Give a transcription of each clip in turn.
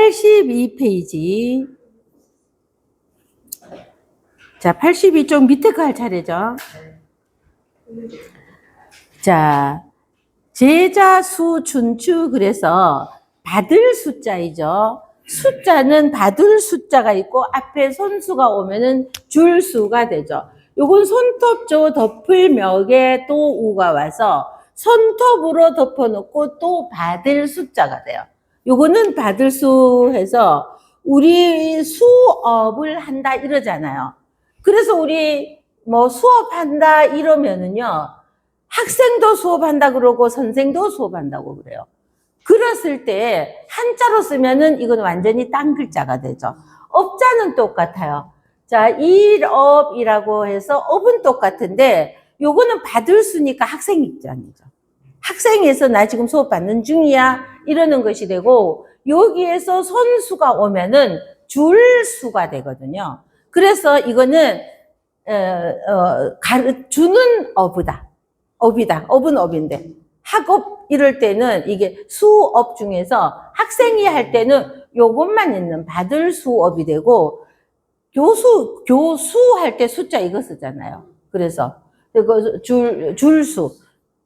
82페이지. 자, 82쪽 밑에 거 할 차례죠. 자, 제자, 수, 춘추, 그래서 받을 숫자이죠. 숫자는 받을 숫자가 있고 앞에 손수가 오면은 줄 수가 되죠. 요건 손톱 조 덮을 멱에 또 우가 와서 손톱으로 덮어놓고 또 받을 숫자가 돼요. 요거는 받을 수 해서 우리 수업을 한다 이러잖아요. 그래서 우리 뭐 수업한다 이러면은요, 학생도 수업한다 그러고 선생도 수업한다고 그래요. 그랬을 때 한자로 쓰면은 이건 완전히 딴 글자가 되죠. 업자는 똑같아요. 자, 일업이라고 해서 업은 똑같은데 요거는 받을 수니까 학생 입장이죠. 학생에서 나 지금 수업 받는 중이야 이러는 것이 되고, 여기에서 선수가 오면은 줄수가 되거든요. 그래서 이거는 주는 업이다. 업은 업인데 학업 이럴 때는 이게 수업 중에서 학생이 할 때는 요것만 있는 받을 수업이 되고, 교수 할 때 숫자 이거 쓰잖아요. 그래서 줄수,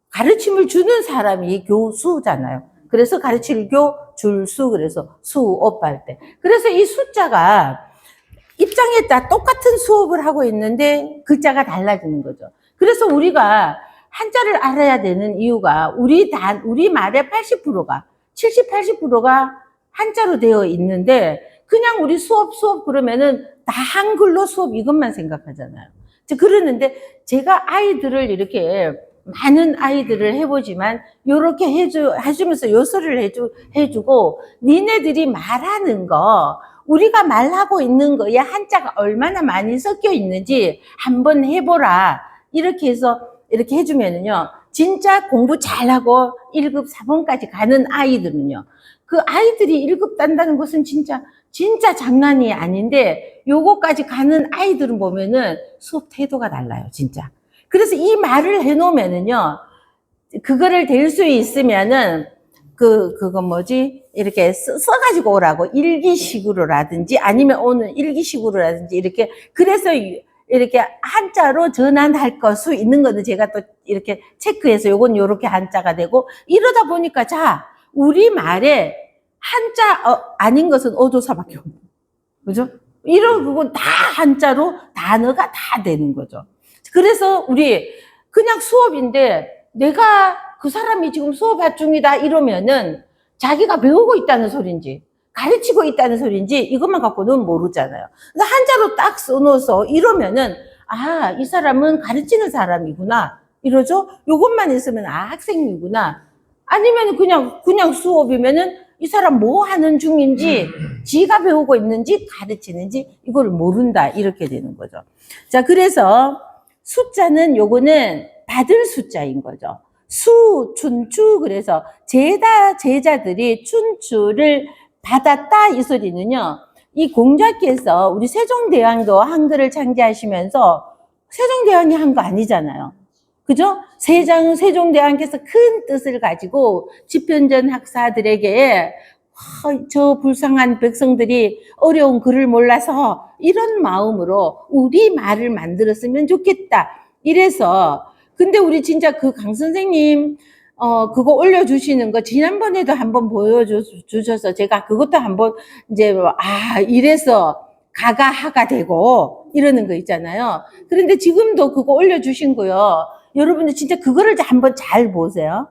가르침을 주는 사람이 교수잖아요. 그래서 가르칠 줄수, 그래서 수업 할 때. 그래서 이 숫자가 입장에 따라 똑같은 수업을 하고 있는데 글자가 달라지는 거죠. 그래서 우리가 한자를 알아야 되는 이유가 우리 말의 80%가 70, 80%가 한자로 되어 있는데, 그냥 우리 수업 그러면은 다 한글로 수업 이것만 생각하잖아요. 그러는데 제가 아이들을 이렇게 많은 아이들을 해보지만 요렇게 해주면서 요소를 해주고 니네들이 말하는 거, 우리가 말하고 있는 거에 한자가 얼마나 많이 섞여 있는지 한번 해보라. 이렇게 해서 이렇게 해주면은요, 진짜 공부 잘하고 1급 4번까지 가는 아이들은요, 그 아이들이 1급 딴다는 것은 진짜 장난이 아닌데, 요거까지 가는 아이들은 보면은 수업 태도가 달라요, 진짜. 그래서 이 말을 해놓으면은요, 그거를 될 수 있으면은, 이렇게 써가지고 오라고, 일기식으로라든지, 아니면 오늘 일기식으로라든지, 이렇게, 그래서 이렇게 한자로 전환할 수 있는 거는 제가 또 이렇게 체크해서 요건 요렇게 한자가 되고, 이러다 보니까, 자, 우리 말에 한자 아닌 것은 어조사밖에 없는, 그죠? 이런 그건 다 한자로 단어가 다 되는 거죠. 그래서 우리 그냥 수업인데 내가 그 사람이 지금 수업 중이다 이러면은 자기가 배우고 있다는 소린지 가르치고 있다는 소린지 이것만 갖고는 모르잖아요. 한자로 딱 써놓아서 이러면은 아, 이 사람은 가르치는 사람이구나 이러죠. 요것만 있으면 아, 학생이구나. 아니면 그냥 수업이면은 이 사람 뭐 하는 중인지, 지가 배우고 있는지 가르치는지 이걸 모른다 이렇게 되는 거죠. 자, 그래서 숫자는 요거는 받을 숫자인 거죠. 수, 춘추, 그래서 제자들이 춘추를 받았다 이 소리는요, 이 공자께서 우리 세종대왕도 한글을 창제하시면서 세종대왕이 한 거 아니잖아요. 그죠? 세종대왕께서 큰 뜻을 가지고 집현전 학사들에게 저 불쌍한 백성들이 어려운 글을 몰라서 이런 마음으로 우리 말을 만들었으면 좋겠다. 이래서 근데 우리 진짜 그 강 선생님 그거 올려주시는 거 지난번에도 한번 보여주셔서 제가 그것도 한번 이제 이래서 가가하가 되고 이러는 거 있잖아요. 그런데 지금도 그거 올려주신 거요. 여러분들 진짜 그거를 한번 잘 보세요.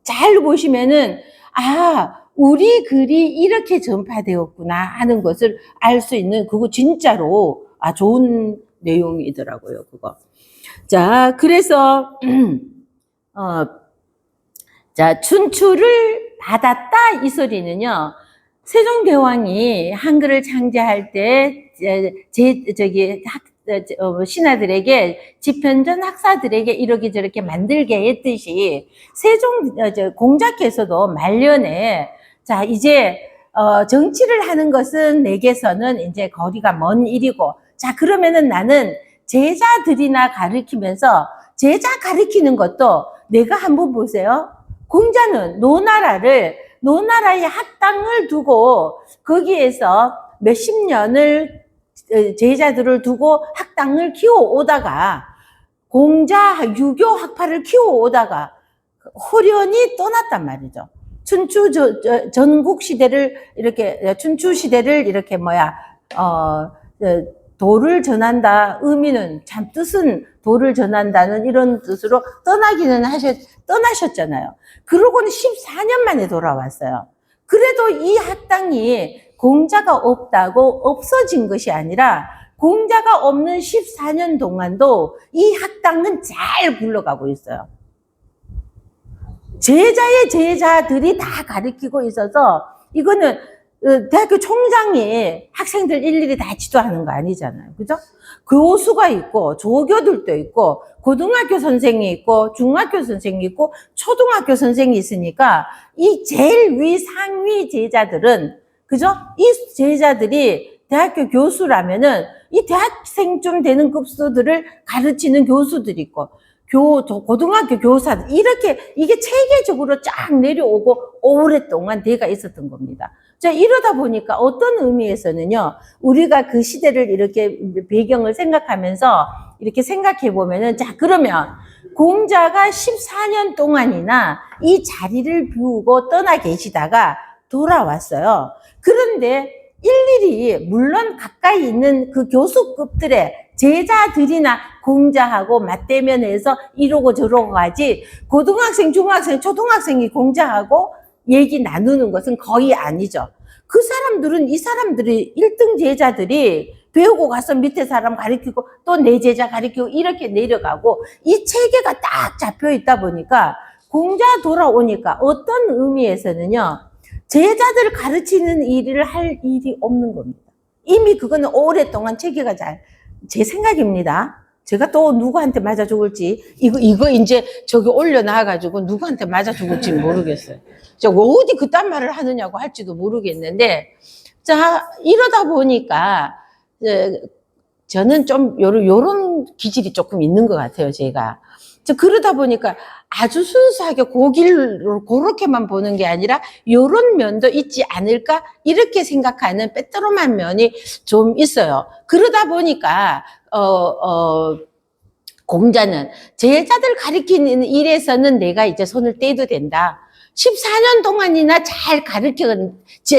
잘 보시면은 우리 글이 이렇게 전파되었구나 하는 것을 알 수 있는 그거 진짜로 좋은 내용이더라고요. 그거. 자, 그래서 자, 춘추를 받았다 이 소리는요, 세종대왕이 한글을 창제할 때 신하들에게 집현전 학사들에게 이렇게 저렇게 만들게 했듯이 공자께서도 말년에 자, 이제 정치를 하는 것은 내게서는 이제 거리가 먼 일이고, 자, 그러면은 나는 제자들이나 가르치면서 제자 가르치는 것도 내가 한번 보세요. 공자는 노나라를 노나라의 학당을 두고 거기에서 몇십 년을 제자들을 두고 학당을 키워오다가 공자, 유교 학파를 키워오다가 호련히 떠났단 말이죠. 춘추 전국 시대를 이렇게 춘추 시대를 이렇게 도를 전한다. 의미는 참 뜻은 도를 전한다는 이런 뜻으로 떠나셨잖아요. 그러고는 14년 만에 돌아왔어요. 그래도 이 학당이 공자가 없다고 없어진 것이 아니라 공자가 없는 14년 동안도 이 학당은 잘 굴러가고 있어요. 제자의 제자들이 다 가르치고 있어서 이거는 대학교 총장이 학생들 일일이 다 지도하는 거 아니잖아요. 그죠? 교수가 있고 조교들도 있고 고등학교 선생이 있고 중학교 선생이 있고 초등학교 선생이 있으니까 이 제일 위 상위 제자들은 그죠? 이 제자들이 대학교 교수라면은 이 대학생쯤 되는 급수들을 가르치는 교수들이 있고 고등학교 교사들 이렇게 이게 체계적으로 쫙 내려오고 오랫동안 돼가 있었던 겁니다. 자, 이러다 보니까 어떤 의미에서는요, 우리가 그 시대를 이렇게 배경을 생각하면서 이렇게 생각해 보면은, 자, 그러면 공자가 14년 동안이나 이 자리를 비우고 떠나 계시다가 돌아왔어요. 그런데 일일이, 물론 가까이 있는 그 교수급들의 제자들이나 공자하고 맞대면해서 이러고 저러고 가지, 고등학생, 중학생, 초등학생이 공자하고 얘기 나누는 것은 거의 아니죠. 그 사람들은 이 사람들이 1등 제자들이 배우고 가서 밑에 사람 가르치고 또 내 제자 가르치고 이렇게 내려가고 이 체계가 딱 잡혀 있다 보니까 공자 돌아오니까 어떤 의미에서는요. 제자들을 가르치는 일을 할 일이 없는 겁니다. 이미 그거는 오랫동안 체계가 제 생각입니다. 제가 또 누구한테 맞아 죽을지 이거 이제 저기 올려놔가지고 누구한테 맞아 죽을지 모르겠어요. 저 어디 그딴 말을 하느냐고 할지도 모르겠는데 자 이러다 보니까 저는 좀 요런 기질이 조금 있는 것 같아요. 제가 그러다 보니까 아주 순수하게 고길로 그렇게만 보는 게 아니라 요런 면도 있지 않을까 이렇게 생각하는 빼떠름한 면이 좀 있어요. 그러다 보니까 공자는 제자들 가르치는 일에서는 내가 이제 손을 떼도 된다. 14년 동안이나 잘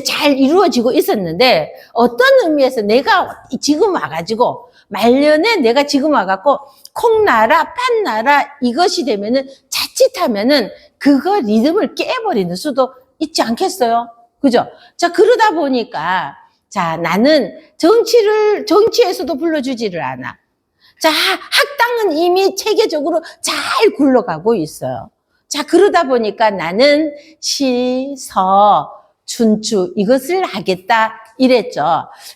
잘 이루어지고 있었는데 어떤 의미에서 내가 지금 와가지고 말년에 내가 지금 와갖고 콩나라 팥나라 이것이 되면은 자칫하면은 그거 리듬을 깨버리는 수도 있지 않겠어요? 그죠? 자 그러다 보니까 자 나는 정치에서도 불러주지를 않아. 자 학당은 이미 체계적으로 잘 굴러가고 있어요. 자 그러다 보니까 나는 시, 서, 춘추 이것을 하겠다 이랬죠.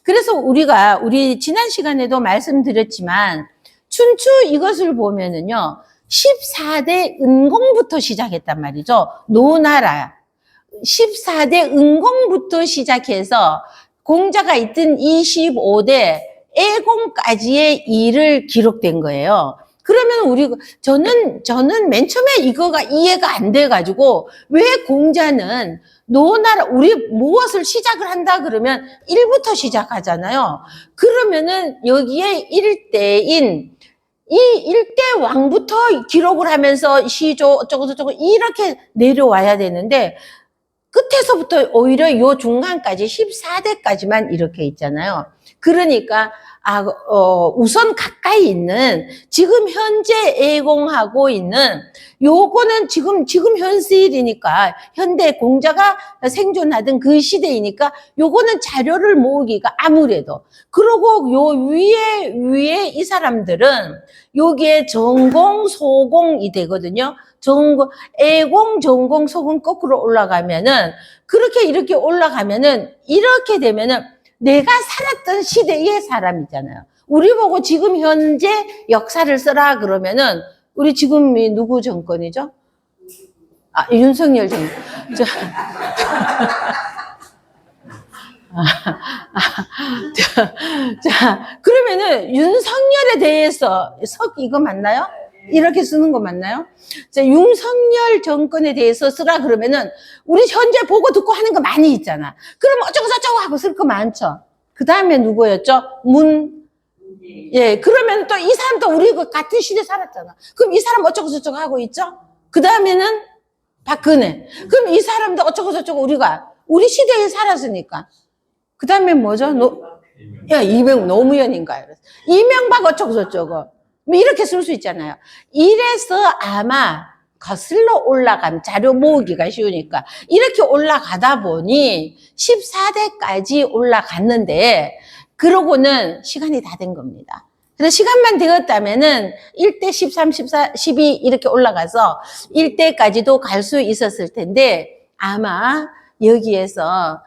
그래서 우리 지난 시간에도 말씀드렸지만 춘추 이것을 보면은요 14대 은공부터 시작했단 말이죠. 노나라 14대 은공부터 시작해서 공자가 있던 25대 애공까지의 일을 기록된 거예요. 그러면 저는 맨 처음에 이거가 이해가 안 돼가지고 왜 공자는 노나라 우리 무엇을 시작을 한다 그러면 1부터 시작하잖아요. 그러면은 여기에 일대인 이 일대 왕부터 기록을 하면서 시조 어쩌고 이렇게 내려와야 되는데 끝에서부터 오히려 요 중간까지 14대까지만 이렇게 있잖아요. 그러니까 우선 가까이 있는 지금 현재 애공하고 있는 요거는 지금 현실이니까 현대 공자가 생존하던 그 시대이니까 요거는 자료를 모으기가 아무래도 그러고 요 위에 이 사람들은 요게 전공 소공이 되거든요. 애공 전공 소공 거꾸로 올라가면은 이렇게 올라가면은 이렇게 되면은 내가 살았던 시대의 사람이잖아요. 우리 보고 지금 현재 역사를 써라 그러면은 우리 지금이 누구 정권이죠? 윤석열 정권. 자, 그러면은 윤석열에 대해서 이거 맞나요? 이렇게 쓰는 거 맞나요? 자, 윤석열 정권에 대해서 쓰라 그러면은 우리 현재 보고 듣고 하는 거 많이 있잖아. 그럼 어쩌고 저쩌고 하고 쓸 거 많죠. 그 다음에 누구였죠? 예, 그러면 또 이 사람도 우리 같은 시대 살았잖아. 그럼 이 사람 어쩌고 저쩌고 하고 있죠? 그 다음에는 박근혜. 그럼 이 사람도 어쩌고 저쩌고 우리 시대에 살았으니까. 그 다음에 뭐죠? 노무현인가요? 이명박 어쩌고 저쩌고. 뭐 이렇게 쓸 수 있잖아요. 이래서 아마 거슬러 올라간 자료 모으기가 쉬우니까 이렇게 올라가다 보니 14대까지 올라갔는데 그러고는 시간이 다 된 겁니다. 그래서 시간만 되었다면은 1대 13, 14, 12 이렇게 올라가서 1대까지도 갈 수 있었을 텐데 아마 여기에서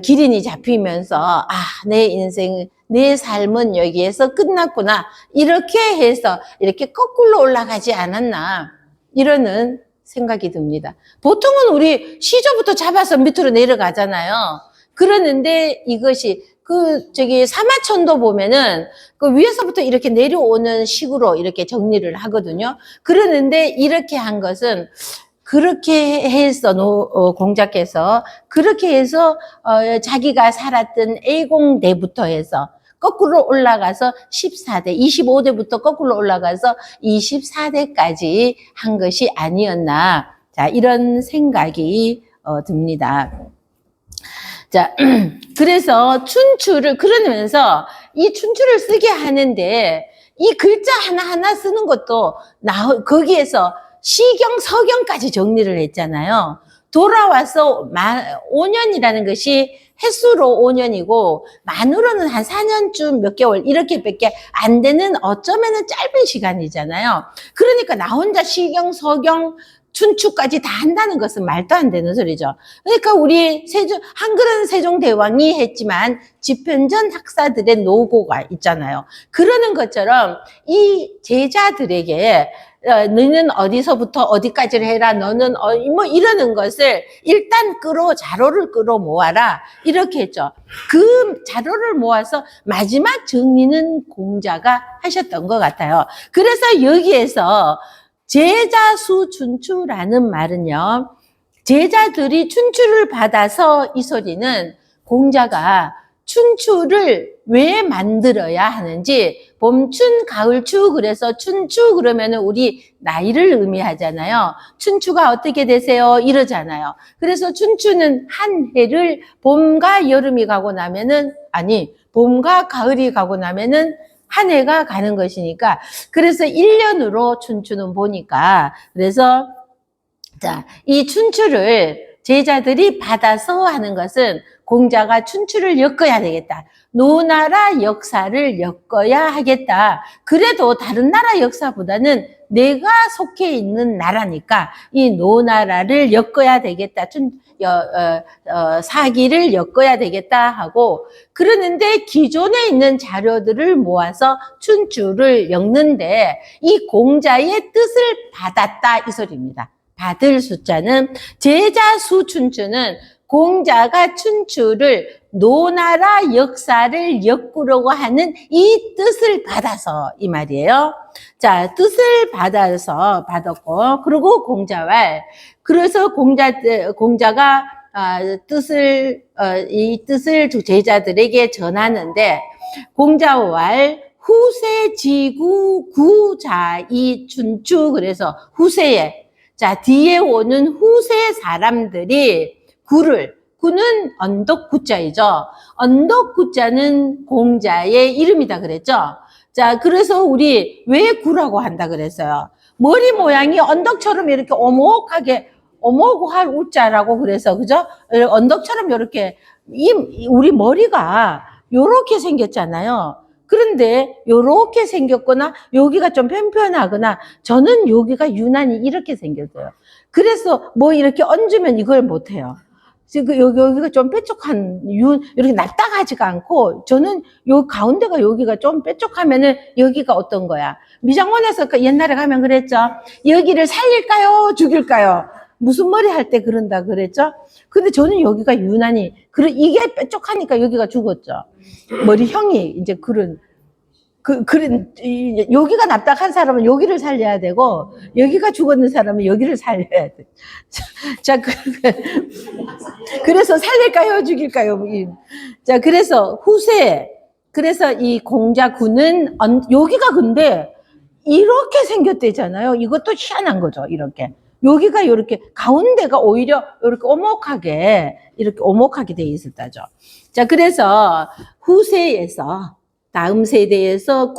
기린이 잡히면서 내 인생, 내 삶은 여기에서 끝났구나 이렇게 해서 이렇게 거꾸로 올라가지 않았나 이러는 생각이 듭니다. 보통은 우리 시조부터 잡아서 밑으로 내려가잖아요. 그러는데 이것이 사마천도 보면은 그 위에서부터 이렇게 내려오는 식으로 이렇게 정리를 하거든요. 그러는데 이렇게 한 것은 그렇게 해서 공자께서 그렇게 해서 자기가 살았던 A공대부터 해서 거꾸로 올라가서 14대, 25대부터 거꾸로 올라가서 24대까지 한 것이 아니었나. 자, 이런 생각이 듭니다. 자, 그래서 그러면서 이 춘추를 쓰게 하는데 이 글자 하나하나 쓰는 것도 거기에서 시경, 서경까지 정리를 했잖아요. 돌아와서 5년이라는 것이 횟수로 5년이고 만으로는 한 4년쯤 몇 개월 이렇게밖에 안 되는 어쩌면은 짧은 시간이잖아요. 그러니까 나 혼자 시경, 서경, 춘추까지 다 한다는 것은 말도 안 되는 소리죠. 그러니까 우리 한글은 세종대왕이 했지만 집현전 학사들의 노고가 있잖아요. 그러는 것처럼 이 제자들에게 너는 어디서부터 어디까지를 해라. 너는 뭐 이러는 것을 일단 자료를 끌어 모아라. 이렇게 했죠. 그 자료를 모아서 마지막 정리는 공자가 하셨던 것 같아요. 그래서 여기에서 제자수 춘추라는 말은요. 제자들이 춘추를 받아서 이 소리는 공자가 춘추를 왜 만들어야 하는지 봄춘, 가을추 그래서 춘추 그러면 우리 나이를 의미하잖아요. 춘추가 어떻게 되세요? 이러잖아요. 그래서 춘추는 한 해를 봄과 여름이 가고 나면은 봄과 가을이 가고 나면은 한 해가 가는 것이니까 그래서 1년으로 춘추는 보니까 그래서 자, 이 춘추를 제자들이 받아서 하는 것은 공자가 춘추를 엮어야 되겠다. 노나라 역사를 엮어야 하겠다. 그래도 다른 나라 역사보다는 내가 속해 있는 나라니까 이 노나라를 엮어야 되겠다. 사기를 엮어야 되겠다 하고 그러는데 기존에 있는 자료들을 모아서 춘추를 엮는데 이 공자의 뜻을 받았다 이 소리입니다. 받을 숫자는 제자수 춘추는 공자가 춘추를 노나라 역사를 엮으려고 하는 이 뜻을 받아서 이 말이에요. 자, 뜻을 받았고 그리고 그래서 공자가 이 뜻을 제자들에게 전하는데 공자왈 후세지구 구자이 춘추 그래서 후세에 자 뒤에 오는 후세 사람들이 구는 언덕구자이죠. 언덕구자는 공자의 이름이다 그랬죠. 자, 그래서 우리 왜 구라고 한다 그랬어요. 머리 모양이 언덕처럼 이렇게 오목할 우자라고 그래서 그죠? 언덕처럼 이렇게 우리 머리가 요렇게 생겼잖아요. 그런데 요렇게 생겼거나 여기가 좀 편편하거나 저는 여기가 유난히 이렇게 생겼어요. 그래서 뭐 이렇게 얹으면 이걸 못해요. 여기가 좀 뾰족한, 이렇게 납작하지가 않고, 저는 요 가운데가 여기가 좀 뾰족하면은 여기가 어떤 거야? 미장원에서 옛날에 가면 그랬죠? 여기를 살릴까요? 죽일까요? 무슨 머리 할 때 그런다 그랬죠? 근데 저는 여기가 이게 뾰족하니까 여기가 죽었죠. 머리형이 이제 여기가 납작한 사람은 여기를 살려야 되고, 여기가 죽었는 사람은 여기를 살려야 돼. 자, 그래서 살릴까요? 죽일까요? 자, 그래서 그래서 이 공자군은, 여기가 근데 이렇게 생겼대잖아요. 이것도 희한한 거죠, 이렇게. 여기가 이렇게, 가운데가 오히려 이렇게 오목하게 돼 있었다죠. 자, 그래서 후세에서, 다음 세대에서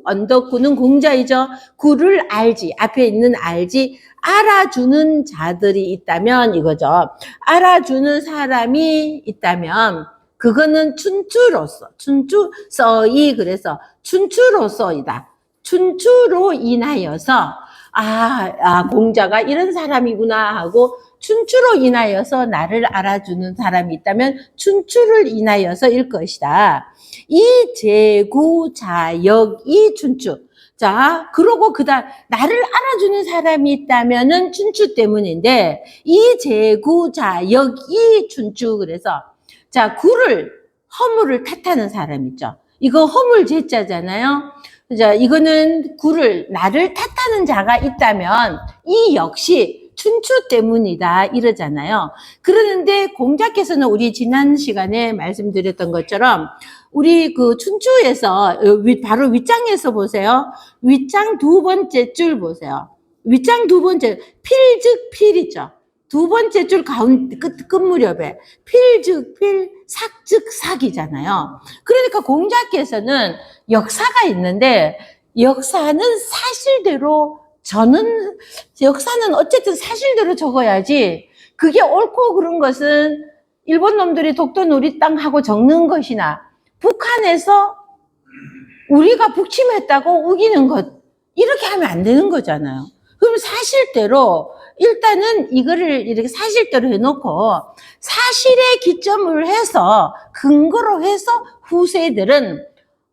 언덕구는 공자이죠. 구를 알지, 앞에 있는 알지, 알아주는 자들이 있다면 이거죠. 알아주는 사람이 있다면, 그거는 춘추로서이, 그래서 춘추로서이다. 춘추로 인하여서, 공자가 이런 사람이구나 하고, 춘추로 인하여서 나를 알아주는 사람이 있다면 춘추를 인하여서일 것이다. 이 제구자역이 춘추. 자, 그러고 그다음 나를 알아주는 사람이 있다면은 춘추 때문인데 이 제구자역이 춘추. 그래서 자, 허물을 탓하는 사람 있죠. 이거 허물 제자잖아요. 자, 이거는 나를 탓하는 자가 있다면 이 역시 춘추 때문이다 이러잖아요. 그러는데 공자께서는 우리 지난 시간에 말씀드렸던 것처럼 우리 그 춘추에서 바로 윗장에서 보세요. 윗장 두 번째 줄 보세요. 윗장 두 번째 필즉 필이죠. 두 번째 줄 가운데 끝 무렵에 필즉 필, 삭즉 삭이잖아요. 그러니까 공자께서는 역사가 있는데 역사는 사실대로 역사는 어쨌든 사실대로 적어야지 그게 옳고 그른 것은 일본 놈들이 독도는 우리 땅 하고 적는 것이나 북한에서 우리가 북침했다고 우기는 것 이렇게 하면 안 되는 거잖아요. 그럼 사실대로 일단은 이거를 이렇게 사실대로 해놓고 사실에 기점을 해서 근거로 해서 후세들은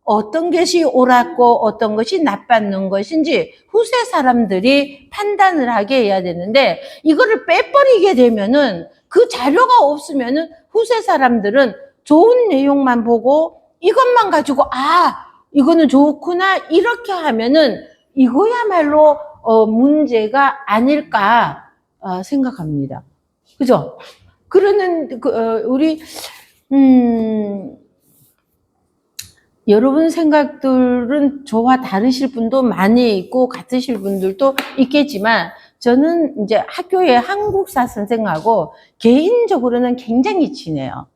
어떤 것이 옳았고 어떤 것이 나빴는 것인지 후세 사람들이 판단을 하게 해야 되는데 이거를 빼버리게 되면은 그 자료가 없으면은 후세 사람들은 좋은 내용만 보고 이것만 가지고 이거는 좋구나 이렇게 하면은 이거야말로 문제가 아닐까 생각합니다. 그죠? 그러는 우리 여러분 생각들은 저와 다르실 분도 많이 있고 같으실 분들도 있겠지만 저는 이제 학교의 한국사 선생하고 개인적으로는 굉장히 친해요.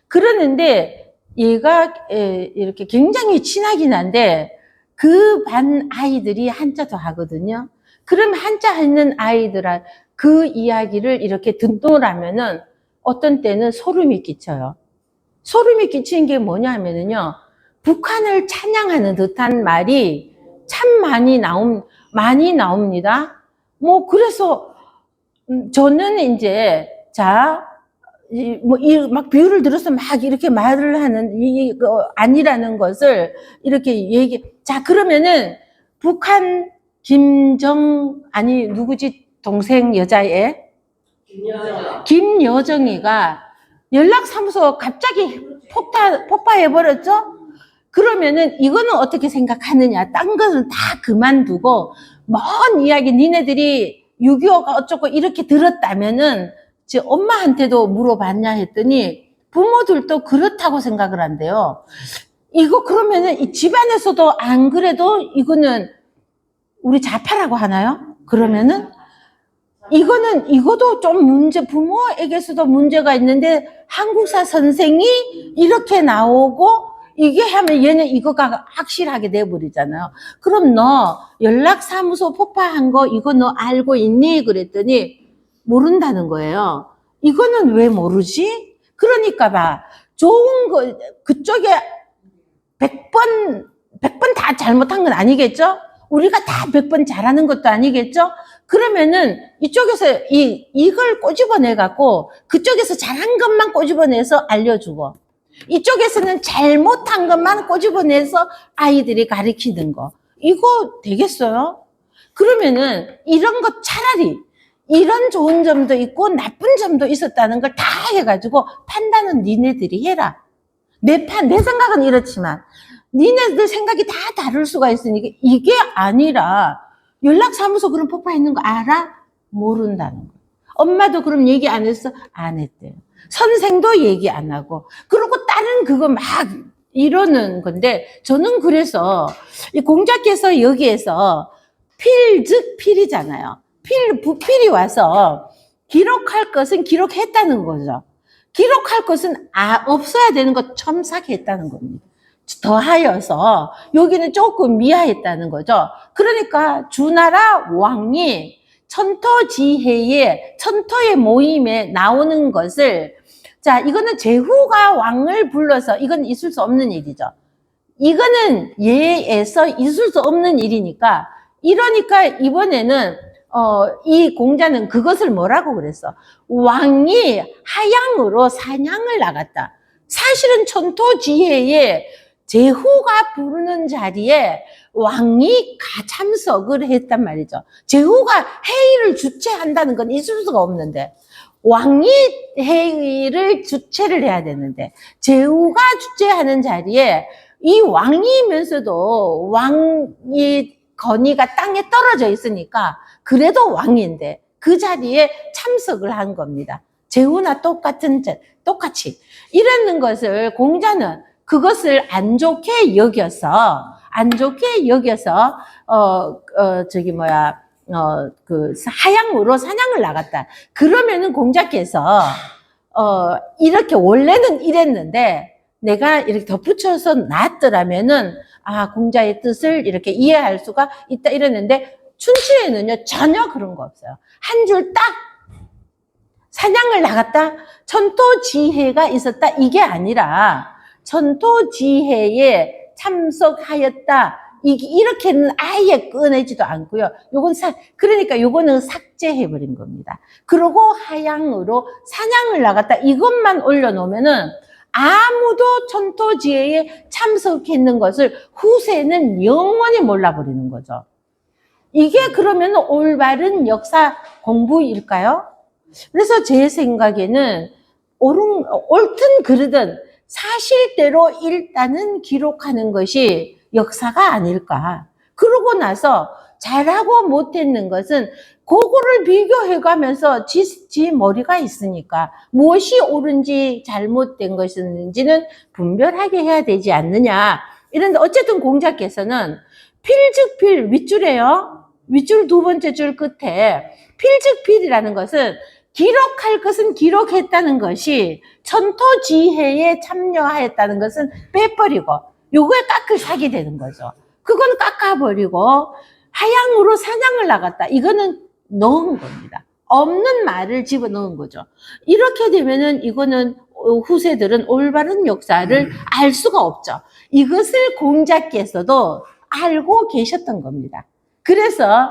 그러는데 얘가 이렇게 굉장히 친하긴 한데 그 반 아이들이 한자도 하거든요. 그럼 한자 하는 아이들아 그 이야기를 이렇게 듣노라면은 어떤 때는 소름이 끼쳐요. 소름이 끼치는 게 뭐냐면은요. 북한을 찬양하는 듯한 말이 참 많이 나옵니다. 그래서 저는 이제 막 비유를 들어서 막 이렇게 말을 하는 아니라는 것을 이렇게 그러면은 북한 누구지 동생 여자애 김여정이가 연락사무소 갑자기 폭파해버렸죠? 그러면은 이거는 어떻게 생각하느냐? 딴 것은 다 그만두고 먼 이야기 니네들이 6.25가 어쩌고 이렇게 들었다면은 제 엄마한테도 물어봤냐 했더니 부모들도 그렇다고 생각을 한대요. 이거 그러면은 이 집안에서도 안 그래도 이거는 우리 자파라고 하나요? 그러면은 이것도 좀 부모에게서도 문제가 있는데 한국사 선생이 이렇게 나오고 이게 하면 얘는 이거가 확실하게 돼버리잖아요. 그럼 너 연락사무소 폭파한 거 이거 너 알고 있니? 그랬더니 모른다는 거예요. 이거는 왜 모르지? 그러니까 좋은 거 그쪽에 100번 다 잘못한 건 아니겠죠? 우리가 다 100번 잘하는 것도 아니겠죠? 그러면은 이쪽에서 이걸 꼬집어내 갖고 그쪽에서 잘한 것만 꼬집어내서 알려주고 이쪽에서는 잘못한 것만 꼬집어내서 아이들이 가르치는 거. 이거 되겠어요? 그러면은 이런 것 차라리 이런 좋은 점도 있고 나쁜 점도 있었다는 걸 다 해가지고 판단은 니네들이 해라. 내 생각은 이렇지만 니네들 생각이 다 다를 수가 있으니까 이게 아니라 연락사무소 그럼 폭파했는 거 알아? 모른다는 거예요. 엄마도 그럼 얘기 안 했어? 안 했대요. 선생도 얘기 안 하고. 그리고 다른 그거 막 이러는 건데 저는 그래서 이 공자께서 여기에서 필 즉 필이잖아요. 부필이 와서 기록할 것은 기록했다는 거죠. 기록할 것은 없어야 되는 것 첨삭했다는 겁니다. 더하여서 여기는 조금 미화했다는 거죠. 그러니까 주나라 왕이 천토의 모임에 나오는 것을, 자, 이거는 제후가 왕을 불러서 이건 있을 수 없는 일이죠. 이거는 예에서 있을 수 없는 일이니까, 이러니까 이번에는 이 공자는 그것을 뭐라고 그랬어? 왕이 하양으로 사냥을 나갔다. 사실은 천토지혜에 제후가 부르는 자리에 왕이 참석을 했단 말이죠. 제후가 회의를 주최한다는 건 있을 수가 없는데, 왕이 회의를 주최를 해야 되는데, 제후가 주최하는 자리에 이 왕이면서도 왕이 건의가 땅에 떨어져 있으니까 그래도 왕인데 그 자리에 참석을 한 겁니다. 제후나 똑같이 이러는 것을 공자는 그것을 안 좋게 여겨서 하양으로 사냥을 나갔다. 그러면은 공자께서 이렇게 원래는 이랬는데 내가 이렇게 덧붙여서 놨더라면은 공자의 뜻을 이렇게 이해할 수가 있다 이랬는데 춘추에는요 전혀 그런 거 없어요. 한 줄 딱 사냥을 나갔다. 천토지혜가 있었다. 이게 아니라 천토지혜에 참석하였다. 이렇게는 아예 꺼내지도 않고요. 그러니까 요거는 삭제해버린 겁니다. 그리고 하양으로 사냥을 나갔다. 이것만 올려놓으면은 아무도 천토지혜에 참석했는 것을 후세는 영원히 몰라버리는 거죠. 이게 그러면 올바른 역사 공부일까요? 그래서 제 생각에는 옳든 그르든 사실대로 일단은 기록하는 것이 역사가 아닐까. 그러고 나서 잘하고 못했는 것은 그거를 비교해가면서 지 머리가 있으니까 무엇이 옳은지 잘못된 것인지는 분별하게 해야 되지 않느냐. 이런데 어쨌든 공자께서는 필즉필 윗줄에요. 윗줄 두 번째 줄 끝에 필즉필이라는 것은 기록할 것은 기록했다는 것이 천토지혜에 참여하였다는 것은 빼버리고 요거에 깎을 사기 되는 거죠. 그건 깎아버리고 하양으로 사냥을 나갔다. 이거는 넣은 겁니다. 없는 말을 집어넣은 거죠. 이렇게 되면은 이거는 후세들은 올바른 역사를 알 수가 없죠. 이것을 공자께서도 알고 계셨던 겁니다. 그래서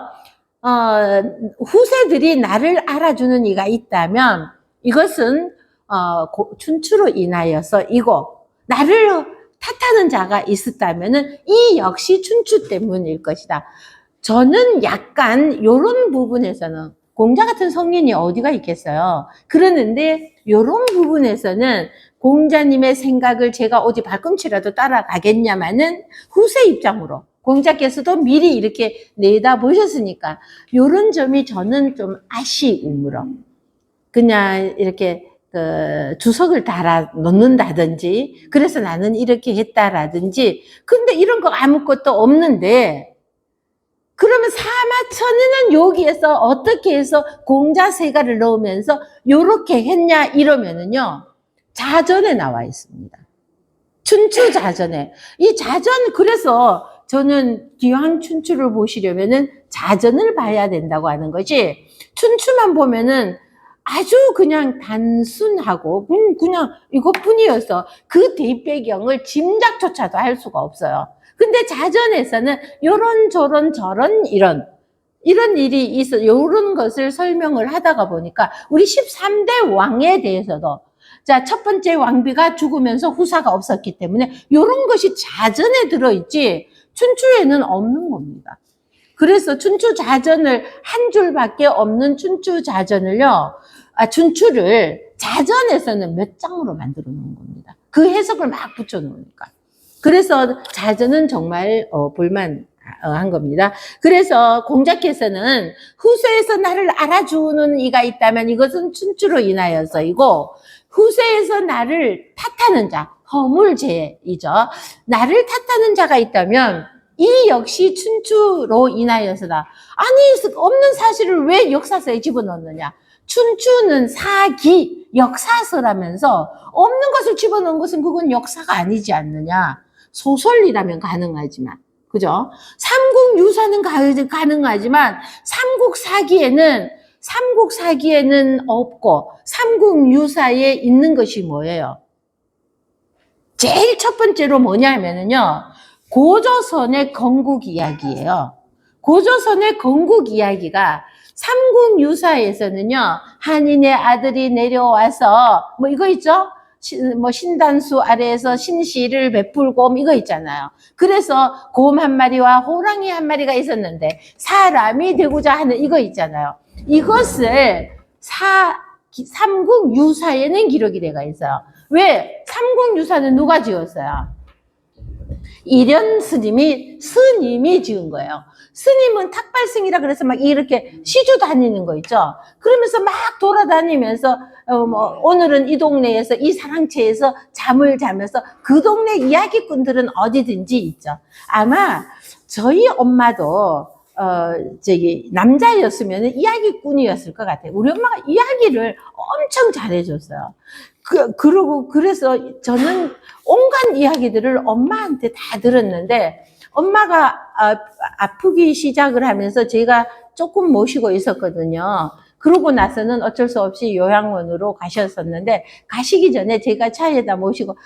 후세들이 나를 알아주는 이가 있다면 이것은 춘추로 인하여서 이고 나를 탓하는 자가 있었다면은 이 역시 춘추 때문일 것이다. 저는 약간 이런 부분에서는 공자 같은 성인이 어디가 있겠어요. 그러는데 이런 부분에서는 공자님의 생각을 제가 어디 발꿈치라도 따라가겠냐마는 후세 입장으로 공자께서도 미리 이렇게 내다보셨으니까 이런 점이 저는 좀 아쉬움으로 그냥 이렇게 주석을 달아 놓는다든지 그래서 나는 이렇게 했다라든지 근데 이런 거 아무것도 없는데 그러면 사마천은 여기에서 어떻게 해서 공자세가를 넣으면서 요렇게 했냐 이러면은요 자전에 나와 있습니다. 춘추 자전에. 이 자전 그래서 저는 기왕 춘추를 보시려면은 자전을 봐야 된다고 하는 것이 춘추만 보면은 아주 그냥 단순하고 그냥 이것뿐이어서 그 뒷배경을 짐작조차도 할 수가 없어요. 근데 자전에서는 요런 저런 이런 일이 있어 요런 것을 설명을 하다가 보니까 우리 13대 왕에 대해서도 자, 첫 번째 왕비가 죽으면서 후사가 없었기 때문에 요런 것이 자전에 들어있지 춘추에는 없는 겁니다. 그래서 춘추 자전을 한 줄밖에 없는 춘추 자전을요. 춘추를 자전에서는 몇 장으로 만들어 놓은 겁니다. 그 해석을 막 붙여 놓으니까. 그래서 자전은 정말 볼만한 겁니다. 그래서 공자께서는 후세에서 나를 알아주는 이가 있다면 이것은 춘추로 인하여서이고, 후세에서 나를 탓하는 자, 허물죄이죠. 나를 탓하는 자가 있다면 이 역시 춘추로 인하여서다. 아니, 없는 사실을 왜 역사서에 집어넣느냐. 춘추는 사기, 역사서라면서 없는 것을 집어넣은 것은 그건 역사가 아니지 않느냐. 소설이라면 가능하지만. 그죠? 삼국유사는 가능하지만 삼국사기에는 없고 삼국유사에 있는 것이 뭐예요? 제일 첫 번째로 뭐냐면은요. 고조선의 건국 이야기예요. 고조선의 건국 이야기가 삼국유사에서는요. 한인의 아들이 내려와서 뭐 이거 있죠? 뭐 신단수 아래에서 신시를 베풀고 뭐 이거 있잖아요. 그래서 곰 한 마리와 호랑이 한 마리가 있었는데 사람이 되고자 하는 이거 있잖아요. 이것을 삼국유사에는 기록이 되어 있어요. 왜? 삼국유사는 누가 지었어요? 이련 스님이 지은 거예요. 스님은 탁발승이라 그래서 막 이렇게 시주 다니는 거 있죠. 그러면서 막 돌아다니면서 오늘은 이 동네에서 이 사랑채에서 잠을 자면서 그 동네 이야기꾼들은 어디든지 있죠. 아마 저희 엄마도 남자였으면 이야기꾼이었을 것 같아요. 우리 엄마가 이야기를 엄청 잘해줬어요. 그래서 저는 온갖 이야기들을 엄마한테 다 들었는데, 엄마가 아프기 시작을 하면서 제가 조금 모시고 있었거든요. 그러고 나서는 어쩔 수 없이 요양원으로 가셨었는데, 가시기 전에 제가 차에다 모시고,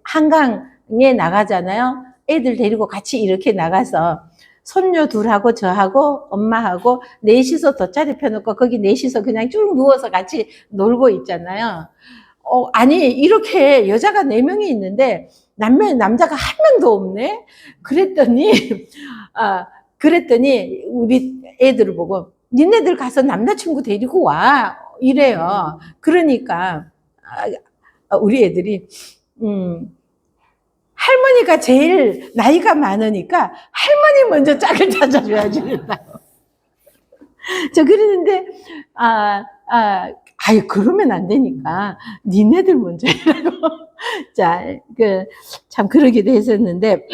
한강에 나가잖아요. 애들 데리고 같이 이렇게 나가서, 손녀 둘하고 저하고 엄마하고 넷이서 돗자리 펴놓고 거기 넷이서 그냥 쭉 누워서 같이 놀고 있잖아요. 아니, 이렇게 여자가 4명이 있는데, 남자가 한 명도 없네? 그랬더니, 우리 애들을 보고, 니네들 가서 남자친구 데리고 와. 이래요. 그러니까, 우리 애들이, 할머니가 제일 나이가 많으니까, 할머니 먼저 짝을 찾아줘야지. 저 그러는데, 아유, 그러면 안 되니까, 니네들 먼저 해라고. 자, 참 그러기도 했었는데,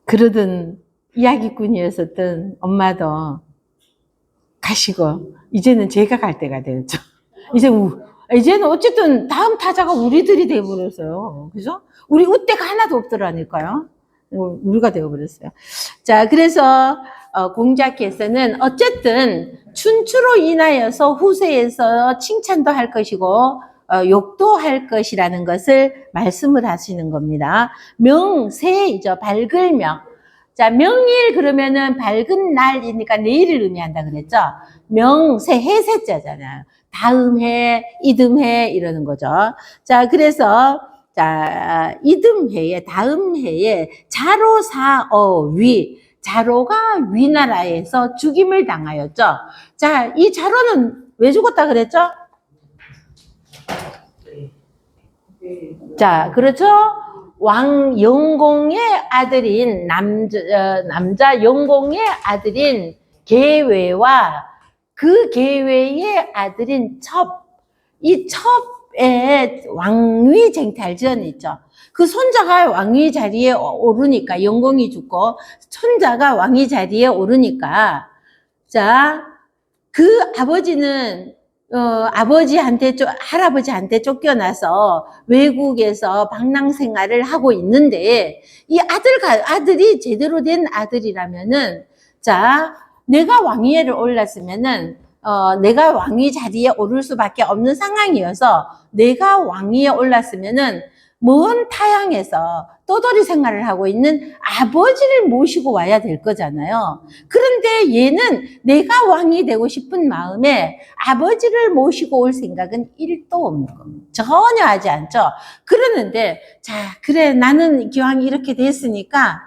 그러던 이야기꾼이었었던 엄마도 가시고, 이제는 제가 갈 때가 되었죠. 이제는 어쨌든 다음 타자가 우리들이 되어버렸어요. 그죠? 우리 우대가 하나도 없더라니까요. 우리가 되어버렸어요. 자, 그래서, 공자께서는 어쨌든 춘추로 인하여서 후세에서 칭찬도 할 것이고 욕도 할 것이라는 것을 말씀을 하시는 겁니다. 명세이죠. 밝을 명. 자, 명일 그러면은 밝은 날이니까 내일을 의미한다 그랬죠. 명세, 해세자잖아요. 다음 해, 이듬해 이러는 거죠. 자, 그래서 이듬해에, 다음 해에 자로사어위, 자로가 위나라에서 죽임을 당하였죠. 자, 이 자로는 왜 죽었다 그랬죠? 자, 그렇죠? 왕 영공의 아들인 남자 영공의 아들인 계외와 그 계외의 아들인 첩, 이 첩의 왕위 쟁탈전 있죠. 그 손자가 왕위 자리에 오르니까, 영공이 죽고 손자가 왕위 자리에 오르니까, 자, 그 아버지는 할아버지한테 쫓겨나서 외국에서 방랑 생활을 하고 있는데, 이 아들이 제대로 된 아들이라면은, 자, 내가 왕위에 올랐으면은, 내가 왕위 자리에 오를 수밖에 없는 상황이어서, 내가 왕위에 올랐으면은, 먼 타향에서 떠돌이 생활을 하고 있는 아버지를 모시고 와야 될 거잖아요. 그런데 얘는 내가 왕이 되고 싶은 마음에 아버지를 모시고 올 생각은 1도 없는 겁니다. 전혀 하지 않죠. 그러는데, 자, 그래, 나는 기왕 이렇게 됐으니까,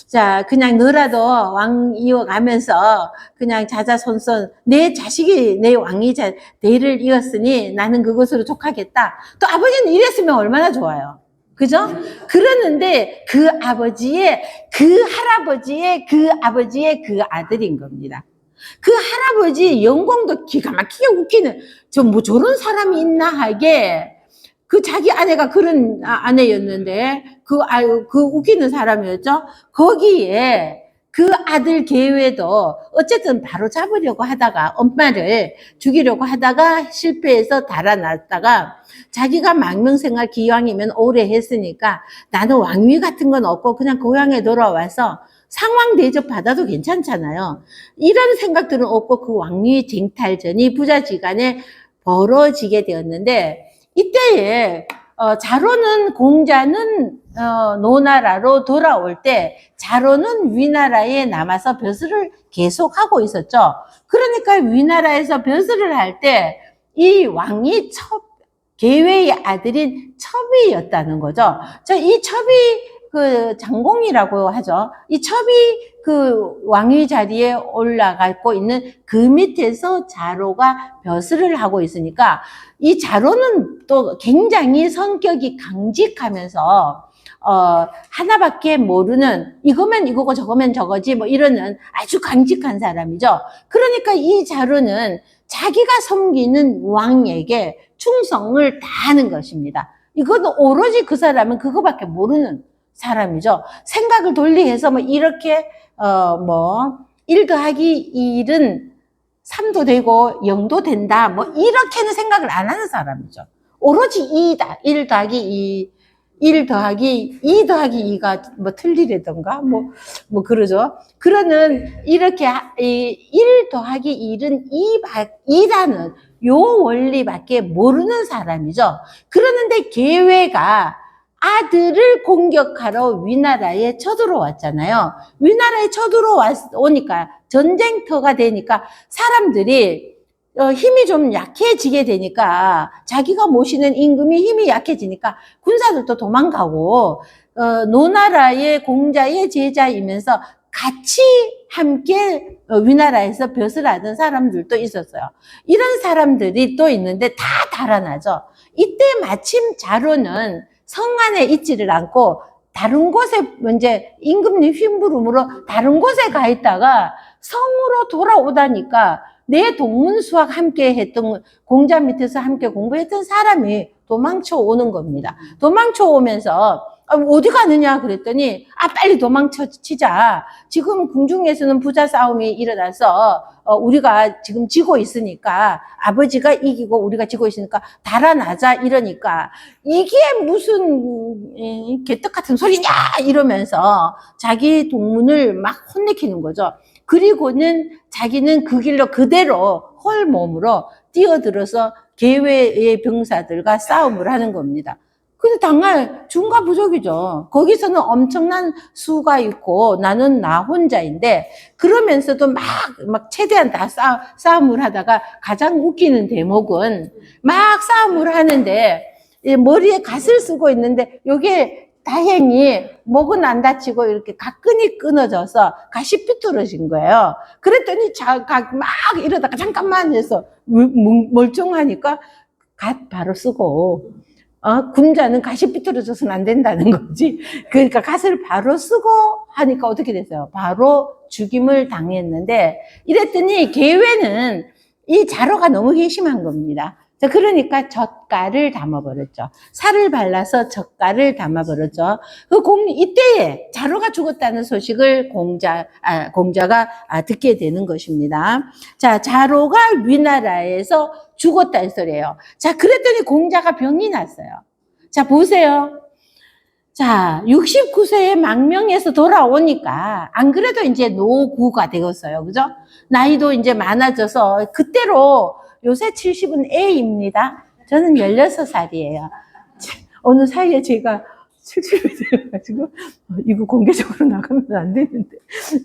자, 그냥 너라도 왕 이어가면서 그냥 자자손손 내 자식이 내 왕이 대를 이었으니 나는 그것으로 족하겠다. 또 아버지는 이랬으면 얼마나 좋아요. 그죠? 그러는데 그 아버지의, 그 할아버지의, 그 아버지의 그 아들인 겁니다. 그 할아버지 영광도 기가 막히게 웃기는, 뭐 저런 사람이 있나 하게, 그 자기 아내가 그런 아내였는데, 그 웃기는 사람이었죠? 거기에 그 아들 계획도 어쨌든 바로 잡으려고 하다가, 엄마를 죽이려고 하다가 실패해서 달아났다가, 자기가 망명생활 기왕이면 오래 했으니까 나는 왕위 같은 건 없고 그냥 고향에 돌아와서 상황 대접 받아도 괜찮잖아요. 이런 생각들은 없고 그 왕위 쟁탈전이 부자지간에 벌어지게 되었는데, 이때에 자로는, 공자는 노나라로 돌아올 때 자로는 위나라에 남아서 벼슬을 계속하고 있었죠. 그러니까 위나라에서 벼슬을 할 때 이 왕이 계외의 아들인 첩이였다는 거죠. 이 첩이 그 장공이라고 하죠. 이 첩이 그 왕위 자리에 올라가고 있는 그 밑에서 자로가 벼슬을 하고 있으니까, 이 자로는 또 굉장히 성격이 강직하면서 하나밖에 모르는, 이거면 이거고 저거면 저거지 뭐 이러는 아주 강직한 사람이죠. 그러니까 이 자로는 자기가 섬기는 왕에게 충성을 다하는 것입니다. 이것도 오로지 그 사람은 그거밖에 모르는 사람이죠. 생각을 돌리해서 뭐 이렇게 1 더하기 1은 3도 되고 0도 된다, 뭐 이렇게는 생각을 안 하는 사람이죠. 오로지 2다. 1 더하기 2, 1 더하기 2 더하기 2가 뭐 틀리래던가 뭐 그러죠. 그러는 이렇게 1 더하기 1은 2라는 요 원리밖에 모르는 사람이죠. 그러는데 계외가 아들을 공격하러 위나라에 쳐들어왔잖아요. 위나라에 쳐들어오니까 전쟁터가 되니까 사람들이 힘이 좀 약해지게 되니까, 자기가 모시는 임금이 힘이 약해지니까 군사들도 도망가고, 노나라의 공자의 제자이면서 같이 함께 위나라에서 벼슬하던 사람들도 있었어요. 이런 사람들이 또 있는데 다 달아나죠. 이때 마침 자로는 성 안에 있지를 않고 다른 곳에, 이제 임금님 휘부름으로 다른 곳에 가 있다가 성으로 돌아오다니까 내 동문수학 함께 했던, 공자 밑에서 함께 공부했던 사람이 도망쳐 오는 겁니다. 도망쳐 오면서 어디 가느냐 그랬더니, 빨리 도망치자. 지금 궁중에서는 부자 싸움이 일어나서 우리가 지금 지고 있으니까, 아버지가 이기고 우리가 지고 있으니까 달아나자 이러니까, 이게 무슨 개떡 같은 소리냐 이러면서 자기 동문을 막 혼내키는 거죠. 그리고는 자기는 그 길로 그대로 홀몸으로 뛰어들어서 계외의 병사들과 싸움을 하는 겁니다. 근데 정말 중과부족이죠. 거기서는 엄청난 수가 있고 나는 나 혼자인데, 그러면서도 막 최대한 다 싸움을 하다가, 가장 웃기는 대목은 막 싸움을 하는데 머리에 갓을 쓰고 있는데, 요게 다행히 목은 안 다치고 이렇게 가끈이 끊어져서 갓이 삐뚤어진 거예요. 그랬더니 막 이러다가 잠깐만 해서 멀쩡하니까 갓 바로 쓰고, 군자는 갓이 삐뚤어져서는 안 된다는 거지. 그러니까 갓을 바로 쓰고 하니까 어떻게 됐어요? 바로 죽임을 당했는데, 이랬더니 계외는 이 자로가 너무 회심한 겁니다. 자, 그러니까 젓갈을 담아버렸죠. 살을 발라서 젓갈을 담아버렸죠. 이때에 자로가 죽었다는 소식을 공자가 듣게 되는 것입니다. 자, 자로가 위나라에서 죽었다는 소리예요. 자, 그랬더니 공자가 병이 났어요. 자, 보세요. 자, 69세에 망명해서 돌아오니까, 안 그래도 이제 노구가 되었어요. 그죠? 나이도 이제 많아져서, 그때로 요새 70은 A입니다. 저는 16살이에요. 어느 사이에 제가 70이 돼가지고, 이거 공개적으로 나가면 안 되는데.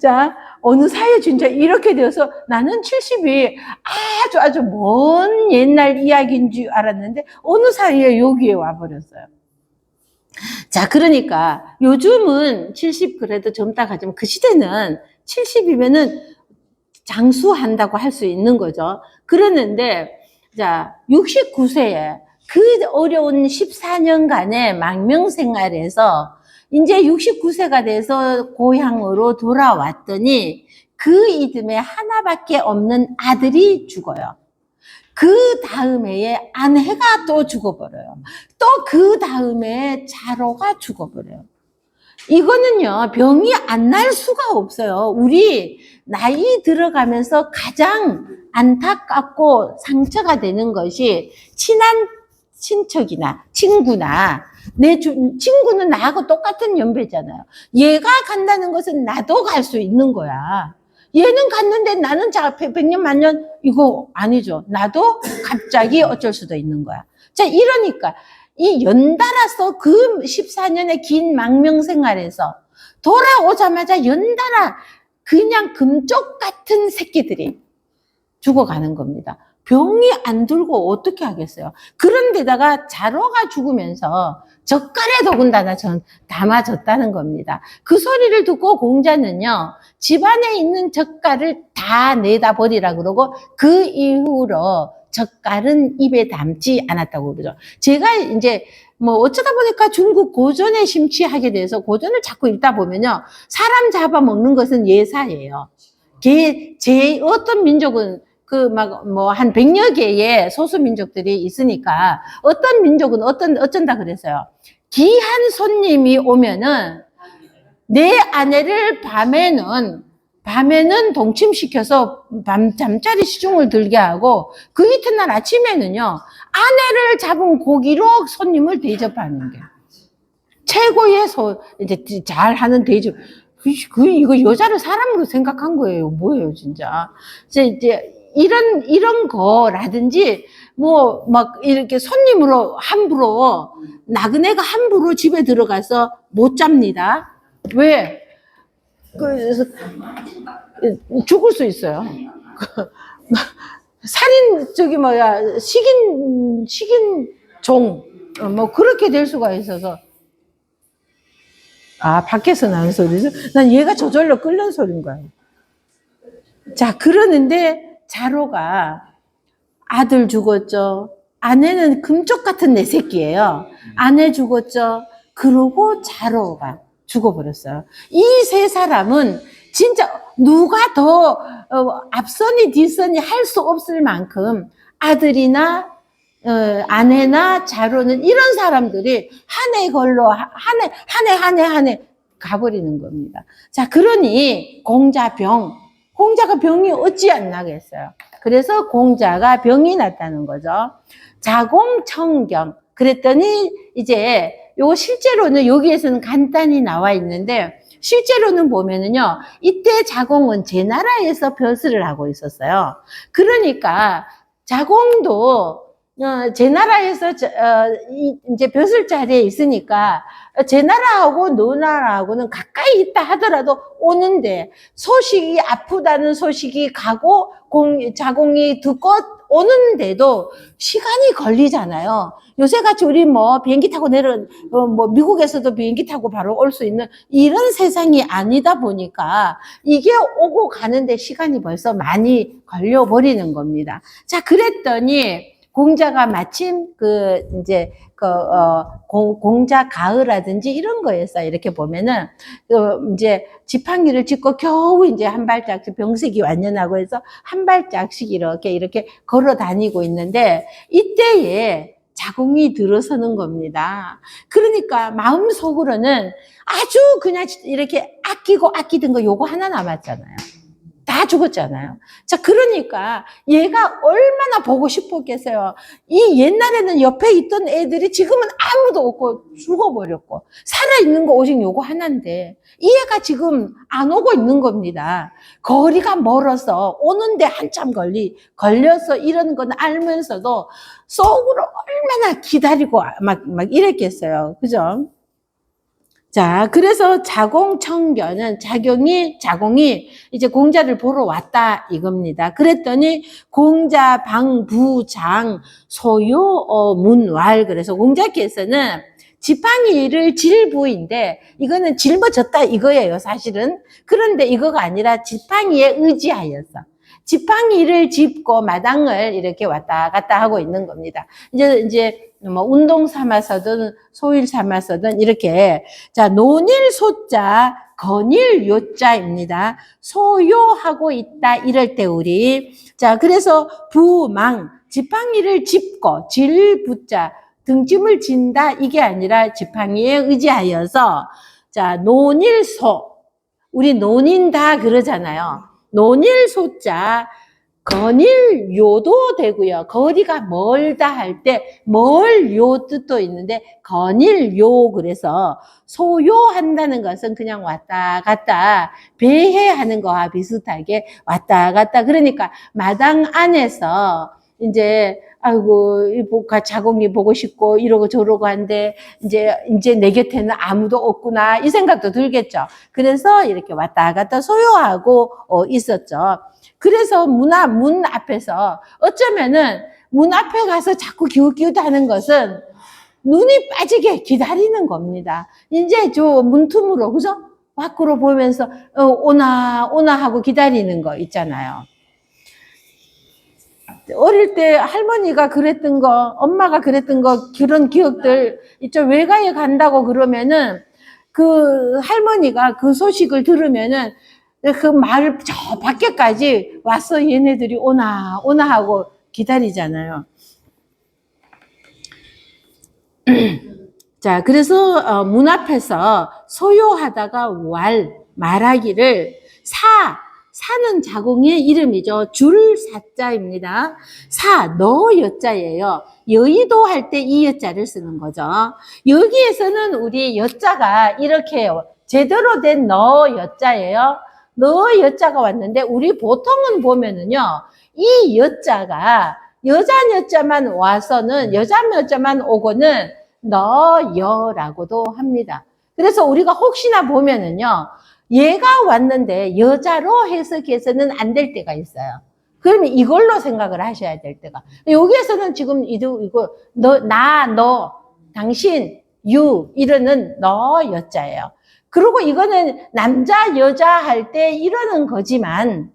자, 어느 사이에 진짜 이렇게 되어서 나는 70이 아주 먼 옛날 이야기인 줄 알았는데, 어느 사이에 여기에 와버렸어요. 자, 그러니까 요즘은 70 그래도 젊다 하지만, 그 시대는 70이면은 장수한다고 할 수 있는 거죠. 그랬는데, 자, 69세에 그 어려운 14년간의 망명 생활에서 이제 69세가 돼서 고향으로 돌아왔더니 그 이듬해 하나밖에 없는 아들이 죽어요. 그 다음 해에 아내가 또 죽어버려요. 또 그 다음에 자로가 죽어버려요. 이거는요, 병이 안 날 수가 없어요. 우리 나이 들어가면서 가장 안타깝고 상처가 되는 것이 친한 친척이나 친구나 내 친구는 나하고 똑같은 연배잖아요. 얘가 간다는 것은 나도 갈 수 있는 거야. 얘는 갔는데 나는 자 100년 만년 이거 아니죠. 나도 갑자기 어쩔 수도 있는 거야. 자, 이러니까 이 연달아서 그 14년의 긴 망명 생활에서 돌아오자마자 연달아 그냥 금쪽 같은 새끼들이 죽어가는 겁니다. 병이 안 들고 어떻게 하겠어요? 그런데다가 자로가 죽으면서 젓갈에 더군다나 담아졌다는 겁니다. 그 소리를 듣고 공자는요, 집안에 있는 젓갈을 다 내다 버리라 그러고 그 이후로 젓갈은 입에 담지 않았다고 그러죠. 제가 이제 뭐 어쩌다 보니까 중국 고전에 심취하게 돼서 고전을 자꾸 읽다 보면요, 사람 잡아먹는 것은 예사예요. 어떤 민족은 한 100여 개의 소수민족들이 있으니까 어떤 민족은 어쩐다 그랬어요. 귀한 손님이 오면은 내 아내를 밤에는 동침시켜서 잠자리 시중을 들게 하고 그 이튿날 아침에는요, 아내를 잡은 고기로 손님을 대접하는 게 최고의 이제 잘하는 대접. 이거 여자를 사람으로 생각한 거예요. 뭐예요, 진짜. 이제 이런 거라든지, 이렇게 손님으로 함부로, 나그네가 함부로 집에 들어가서 못 잡니다. 왜? 죽을 수 있어요. 살인, 식인 종, 그렇게 될 수가 있어서. 아, 밖에서 나는 소리죠? 난 얘가 저절로 끓는 소리인 거야. 자, 그러는데 자로가 아들 죽었죠. 아내는 금쪽 같은 내 새끼예요. 아내 죽었죠. 그러고 자로가 죽어버렸어요. 이 세 사람은 진짜 누가 더 앞선이 뒤선이 할 수 없을 만큼 아들이나 아내나 자로는 이런 사람들이 한 해 걸로 한 해 가버리는 겁니다. 자, 그러니 공자가 병이 어찌 안 나겠어요. 그래서 공자가 병이 났다는 거죠. 자공청경. 그랬더니 이제 요 실제로는 여기에서는 간단히 나와 있는데 실제로는 보면은요, 이때 자공은 제나라에서 벼슬을 하고 있었어요. 그러니까 자공도 제나라에서 이제 벼슬 자리에 있으니까 제나라하고 노나라하고는 가까이 있다 하더라도 오는데 소식이 아프다는 소식이 가고 자공이 듣고 오는데도 시간이 걸리잖아요. 요새같이 우리 비행기 타고 미국에서도 비행기 타고 바로 올 수 있는 이런 세상이 아니다 보니까 이게 오고 가는데 시간이 벌써 많이 걸려버리는 겁니다. 자, 그랬더니 공자가 마침 공자 가을라든지 이런 거에서 이렇게 보면은 이제 지팡이를 짚고 겨우 이제 한 발짝씩 병색이 완연하고 해서 한 발짝씩 이렇게 걸어 다니고 있는데 이때에 자공이 들어서는 겁니다. 그러니까 마음속으로는 아주 그냥 이렇게 아끼던 거 요거 하나 남았잖아요. 다 죽었잖아요. 자, 그러니까 얘가 얼마나 보고 싶었겠어요. 이 옛날에는 옆에 있던 애들이 지금은 아무도 없고 죽어버렸고 살아있는 거 오직 요거 하나인데 이 애가 지금 안 오고 있는 겁니다. 거리가 멀어서 오는데 한참 걸려서 이런 건 알면서도 속으로 얼마나 기다리고 막 이랬겠어요. 그죠? 자, 그래서 자공청견은 자공이 이제 공자를 보러 왔다 이겁니다. 그랬더니 공자 방부장 소요 문왈. 그래서 공자께서는 지팡이를 질부인데 이거는 짊어졌다 이거예요, 사실은. 그런데 이거가 아니라 지팡이에 의지하여서 지팡이를 짚고 마당을 이렇게 왔다 갔다 하고 있는 겁니다. 이제 뭐 운동 삼아서든 소일 삼아서든 이렇게. 자, 논일 소자, 거닐 요자입니다. 소요하고 있다 이럴 때 우리. 자, 그래서 부망, 지팡이를 짚고 질붙자, 등짐을 진다 이게 아니라 지팡이에 의지하여서. 자, 논일소, 우리 논인다 그러잖아요. 논일소자, 거닐요도 되고요. 거리가 멀다 할 때 멀요 뜻도 있는데 거닐요, 그래서 소요한다는 것은 그냥 왔다 갔다 배회하는 거와 비슷하게 왔다 갔다. 그러니까 마당 안에서 이제 아이고 자궁이 보고 싶고 이러고 저러고 한데 이제 내 곁에는 아무도 없구나 이 생각도 들겠죠. 그래서 이렇게 왔다 갔다 소요하고 있었죠. 그래서 문 앞에서 어쩌면은 문 앞에 가서 자꾸 기웃기웃하는 것은 눈이 빠지게 기다리는 겁니다. 이제 저 문틈으로, 그죠? 밖으로 보면서 오나 하고 기다리는 거 있잖아요. 어릴 때 할머니가 그랬던 거, 엄마가 그랬던 거, 그런 기억들, 이쪽 외가에 간다고 그러면은 그 할머니가 그 소식을 들으면은 그 마을 저 밖에까지 와서 얘네들이 오나 하고 기다리잖아요. 자, 그래서 문 앞에서 소요하다가 말하기를 사는 자궁의 이름이죠. 줄 사자입니다. 너 여자예요. 여의도 할 때 이 여자를 쓰는 거죠. 여기에서는 우리 여자가 이렇게 제대로 된 너 여자예요. 너 여자가 왔는데 우리 보통은 보면은요, 이 여자가 여자만 와서는 여자만 오고는 너여라고도 합니다. 그래서 우리가 혹시나 보면은요, 얘가 왔는데 여자로 해석해서는 안 될 때가 있어요. 그러면 이걸로 생각을 하셔야 될 때가. 여기에서는 지금 이거 너, 당신, 이러는 너 여자예요. 그리고 이거는 남자 여자 할 때 이러는 거지만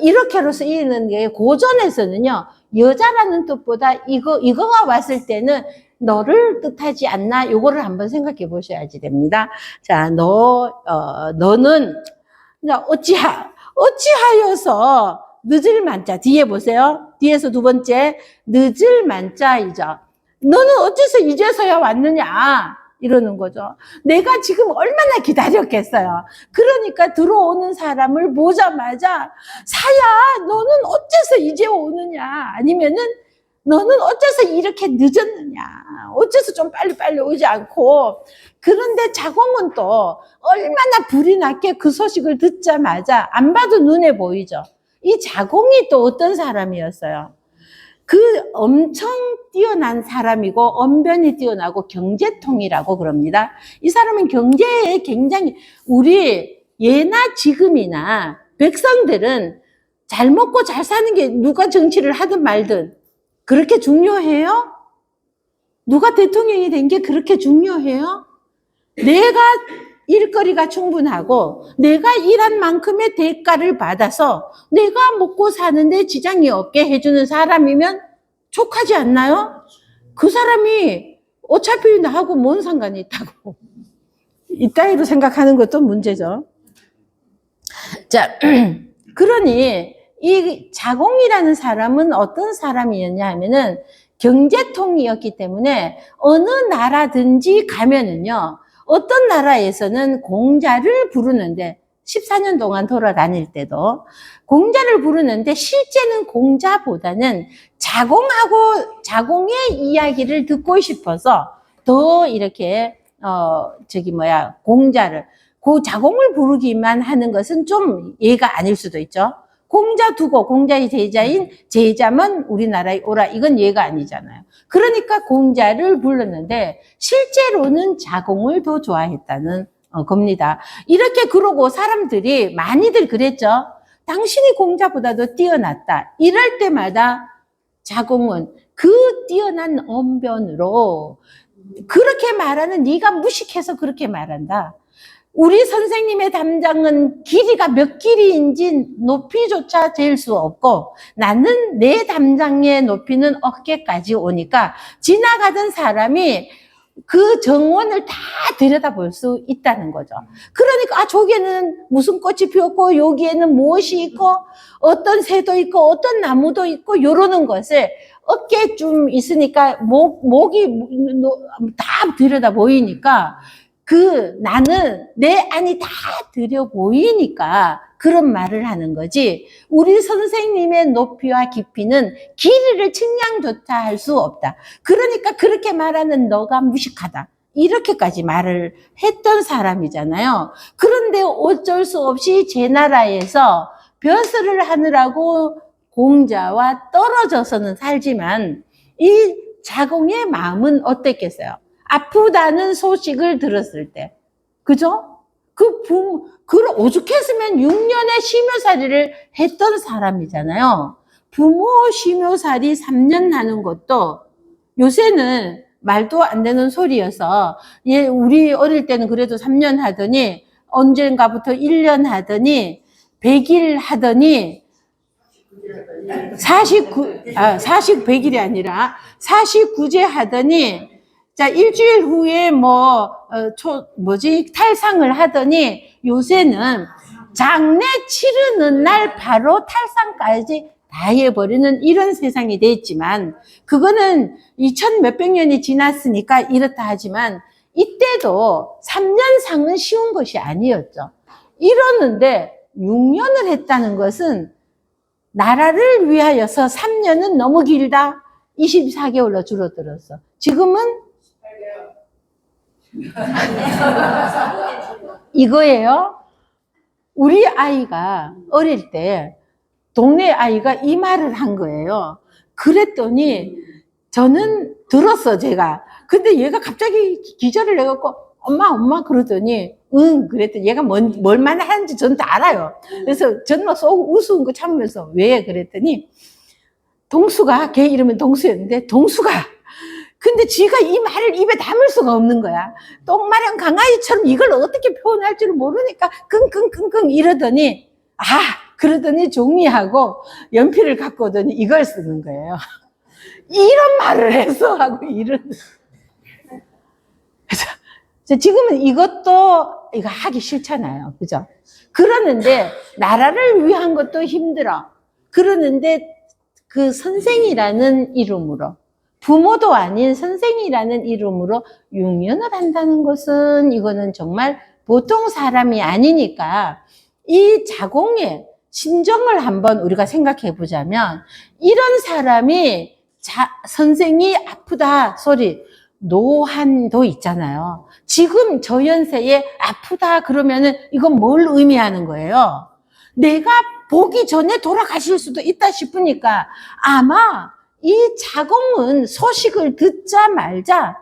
이렇게로 쓰이는 게 고전에서는요, 여자라는 뜻보다 이거가 왔을 때는 너를 뜻하지 않나, 요거를 한번 생각해 보셔야지 됩니다. 자, 너는 어찌하여서 늦을 만자, 뒤에 보세요. 뒤에서 두 번째, 늦을 만자이죠. 너는 어째서 이제서야 왔느냐 이러는 거죠. 내가 지금 얼마나 기다렸겠어요. 그러니까 들어오는 사람을 보자마자 사야 너는 어째서 이제 오느냐, 아니면은 너는 어째서 이렇게 늦었느냐, 어째서 좀 빨리 오지 않고. 그런데 자궁은 또 얼마나 불이 났게 그 소식을 듣자마자 안 봐도 눈에 보이죠. 이 자궁이 또 어떤 사람이었어요. 그 엄청 뛰어난 사람이고 언변이 뛰어나고 경제통이라고 그럽니다. 이 사람은 경제에 굉장히, 우리 예나 지금이나 백성들은 잘 먹고 잘 사는 게 누가 정치를 하든 말든 그렇게 중요해요? 누가 대통령이 된 게 그렇게 중요해요? 내가 일거리가 충분하고 내가 일한 만큼의 대가를 받아서 내가 먹고 사는데 지장이 없게 해주는 사람이면 족하지 않나요? 그 사람이 어차피 나하고 뭔 상관이 있다고 이따위로 생각하는 것도 문제죠. 자, 그러니 이 자공이라는 사람은 어떤 사람이었냐 하면은 경제통이었기 때문에 어느 나라든지 가면은요, 어떤 나라에서는 공자를 부르는데 14년 동안 돌아다닐 때도 공자를 부르는데 실제는 공자보다는 자공의 이야기를 듣고 싶어서 더 이렇게 공자를, 그 자공을 부르기만 하는 것은 좀 예가 아닐 수도 있죠. 공자 두고 공자의 제자인 제자만 우리나라에 오라, 이건 예가 아니잖아요. 그러니까 공자를 불렀는데 실제로는 자공을 더 좋아했다는 겁니다. 이렇게 그러고 사람들이 많이들 그랬죠. 당신이 공자보다도 뛰어났다. 이럴 때마다 자공은 그 뛰어난 언변으로 그렇게 말하는 네가 무식해서 그렇게 말한다. 우리 선생님의 담장은 길이가 몇 길이인지 높이조차 잴 수 없고 나는 내 담장의 높이는 어깨까지 오니까 지나가던 사람이 그 정원을 다 들여다볼 수 있다는 거죠. 그러니까 저기에는 무슨 꽃이 피었고 여기에는 무엇이 있고 어떤 새도 있고 어떤 나무도 있고 요러는 것을 어깨쯤 있으니까 목이 다 들여다 보이니까 나는 내 안이 다 들여 보이니까 그런 말을 하는 거지. 우리 선생님의 높이와 깊이는 길이를 측량조차 할 수 없다. 그러니까 그렇게 말하는 너가 무식하다. 이렇게까지 말을 했던 사람이잖아요. 그런데 어쩔 수 없이 제 나라에서 벼슬을 하느라고 공자와 떨어져서는 살지만 이 자공의 마음은 어땠겠어요? 아프다는 소식을 들었을 때, 그죠? 그걸 오죽했으면 6년의 심효살이를 했던 사람이잖아요. 부모 심효살이 3년 하는 것도 요새는 말도 안 되는 소리여서, 우리 어릴 때는 그래도 3년 하더니, 언젠가부터 1년 하더니, 100일 하더니, 100일이 아니라 49제 하더니, 자, 일주일 후에 탈상을 하더니 요새는 장례 치르는 날 바로 탈상까지 다 해버리는 이런 세상이 됐지만, 그거는 2000 몇백 년이 지났으니까 이렇다 하지만, 이때도 3년 상은 쉬운 것이 아니었죠. 이러는데 6년을 했다는 것은 나라를 위하여서 3년은 너무 길다. 24개월로 줄어들었어. 지금은 이거예요. 우리 아이가 어릴 때 동네 아이가 이 말을 한 거예요. 그랬더니 저는 들었어, 제가. 근데 얘가 갑자기 기절을 해갖고 엄마 그러더니 응 그랬더니 얘가 뭘 말하는지 저는 다 알아요. 그래서 저는 막 속 우스운 거 참으면서 왜 그랬더니 동수가, 걔 이름은 동수였는데 동수가, 근데 지가 이 말을 입에 담을 수가 없는 거야. 똥마련 강아지처럼 이걸 어떻게 표현할 줄 모르니까 끙끙끙끙 이러더니 그러더니 종이하고 연필을 갖고 오더니 이걸 쓰는 거예요. 이런 말을 해서 하고 이런. 그래서 지금은 이거 하기 싫잖아요. 그죠? 그러는데 나라를 위한 것도 힘들어. 그러는데 그 선생이라는 이름으로, 부모도 아닌 선생이라는 이름으로 6년을 한다는 것은 이거는 정말 보통 사람이 아니니까 이 자공의 심정을 한번 우리가 생각해 보자면, 이런 사람이 선생이 아프다 소리, 노한도 있잖아요. 지금 저 연세에 아프다 그러면은 이건 뭘 의미하는 거예요? 내가 보기 전에 돌아가실 수도 있다 싶으니까 아마 이 자공은 소식을 듣자 말자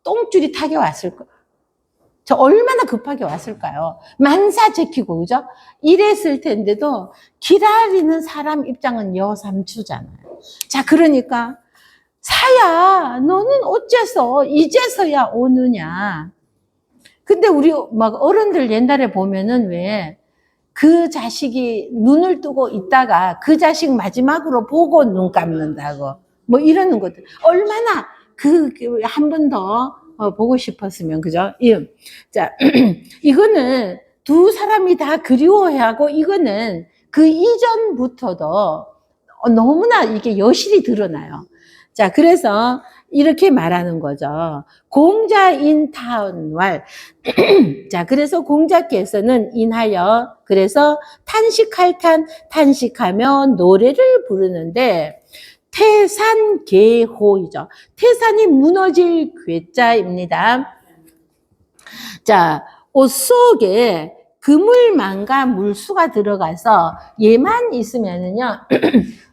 똥줄이 타게 왔을 거예요. 저 얼마나 급하게 왔을까요? 만사 제키고, 그죠? 이랬을 텐데도 기다리는 사람 입장은 여삼추잖아요. 자, 그러니까 사야 너는 어째서 이제서야 오느냐. 근데 우리 막 어른들 옛날에 보면은 왜 그 자식이 눈을 뜨고 있다가 그 자식 마지막으로 보고 눈 감는다고 뭐 이러는 것들 얼마나 한 번 더 보고 싶었으면, 그죠? 자, 이거는 두 사람이 다 그리워하고, 이거는 그 이전부터도 너무나 이게 여실히 드러나요. 자, 그래서 이렇게 말하는 거죠. 공자인 타언왈. 자, 그래서 공자께서는 인하여, 그래서 탄식하며 노래를 부르는데, 태산계호이죠. 태산이 무너질 괴자입니다. 자, 옷 속에 그물망과 물수가 들어가서 얘만 있으면은요,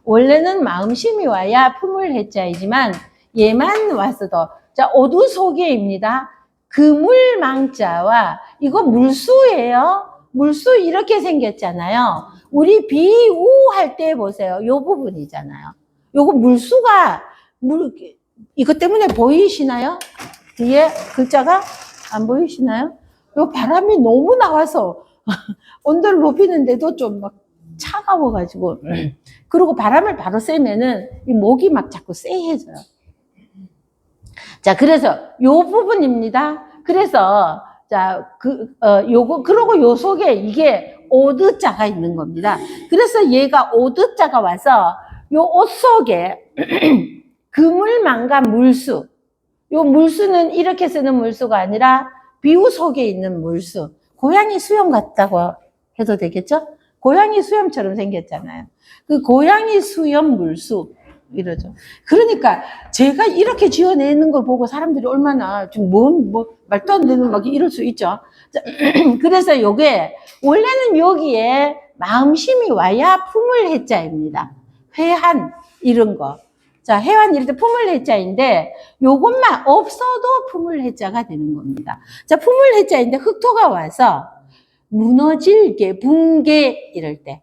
원래는 마음심이 와야 품을 해자이지만 얘만 왔어도, 자, 어두 속에입니다. 그물망자와 이거 물수예요. 물수 이렇게 생겼잖아요. 우리 비우 할 때 보세요. 요 부분이잖아요. 요거 물수가 이것 때문에 보이시나요? 뒤에 글자가 안 보이시나요? 요 바람이 너무 나와서 온도를 높이는데도 좀 막 차가워가지고 그리고 바람을 바로 쐬면은 이 목이 막 자꾸 쎄해져요. 자, 그래서 요 부분입니다. 그래서 자, 요거 그리고 요 속에 이게 오드자가 있는 겁니다. 그래서 얘가 오드자가 와서 요 옷 속에 그물망과 물수, 요 물수는 이렇게 쓰는 물수가 아니라 비우 속에 있는 물수. 고양이 수염 같다고 해도 되겠죠? 고양이 수염처럼 생겼잖아요. 그 고양이 수염 물수 이러죠. 그러니까 제가 이렇게 지어내는 걸 보고 사람들이 얼마나 좀 뭐 말도 안 되는 막 이럴 수 있죠. 그래서 요게 원래는 여기에 마음심이 와야 품을 해자입니다. 회한 이런 거. 자, 해환 이럴 때 품을 해자인데 요것만 없어도 품을 해자가 되는 겁니다. 자, 품을 해자인데 흑토가 와서 무너질게, 붕괴 이럴 때